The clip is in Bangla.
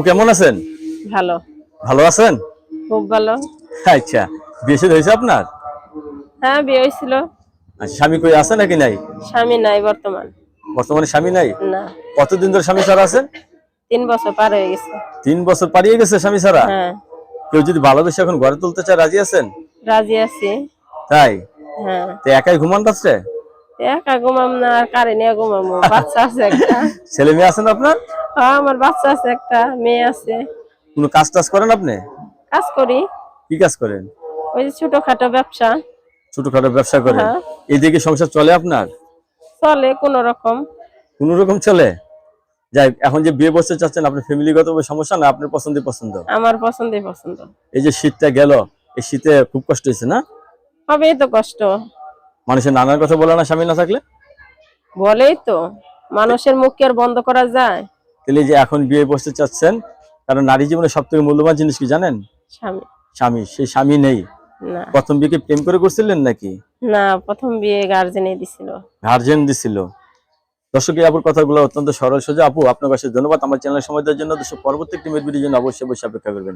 কেমন আছেন? ভালো। ভালো আছেন? খুব ভালো। আচ্ছা, বিয়ে শাদী হয়েছে আপনার? হ্যাঁ, বিয়ে হয়েছিল। আচ্ছা, স্বামী কই আছে নাকি নাই? স্বামী নাই বর্তমান। বর্তমানে স্বামী নাই? না। কতদিন ধরে স্বামী ছাড়া আছেন? 3 বছর পার হয়ে গেছে। 3 বছর পারিয়ে গেছে স্বামী ছাড়া? হ্যাঁ। কেউ যদি ভালোবেসে এখন ঘরে তুলতে চায় রাজি আছেন? রাজি আছি। তাই? হ্যাঁ। তো একাই ঘুমান রাত্রে? একা ঘুমাম না, আর কারে নিয়ে ঘুমাবো? বাচ্চা আছে একটা। ছেলে মেয়ে আছেন আপনার? হ্যাঁ, আমার বাচ্চা আছে একটা, মেয়ে আছে। কোনো কাজ টাজ করেন আপনি? কাজ করি। কি কাজ করেন? ওই যে ছোটখাটো ব্যবসা। ছোটখাটো ব্যবসা করেন? হ্যাঁ। এইদিকে সংসার চলে আপনার? চলে কোনো রকম। কোন রকম চলে? যাই, এখন যে বিয়ে বসতে চাচ্ছেন আপনার ফ্যামিলিগত সমস্যা না আপনার পছন্দের পছন্দ? আমার পছন্দই পছন্দ। এই যে শীতটা গেল, এই শীতে খুব কষ্ট হয়েছে না? হবেই তো কষ্ট। মানুষের নানার কথা বলে না স্বামী না থাকলে? বলেই তো, মানুষের মুখ কি আর বন্ধ করা যায়? তাহলে এই যে এখন বিয়ে বসতে চাচ্ছেন, কারণ নারী জীবনে সব থেকে মূল্যবান জিনিস কি জানেন? স্বামী। স্বামী। সেই স্বামী নেই। না। প্রথম বিয়ে কি প্রেম করে করছিলেন নাকি? না, প্রথম বিয়ে গার্জেনই দিছিল। গার্জেন দিছিল। দর্শক, এই আপুর কথাগুলো অত্যন্ত সরল সোজা। আপু, আপনার কাছে ধন্যবাদ আমার চ্যানেলের সময় দেওয়ার জন্য। দর্শক, পরবর্তী একটি ভিডিওর জন্য অবশ্যই অপেক্ষা করবেন।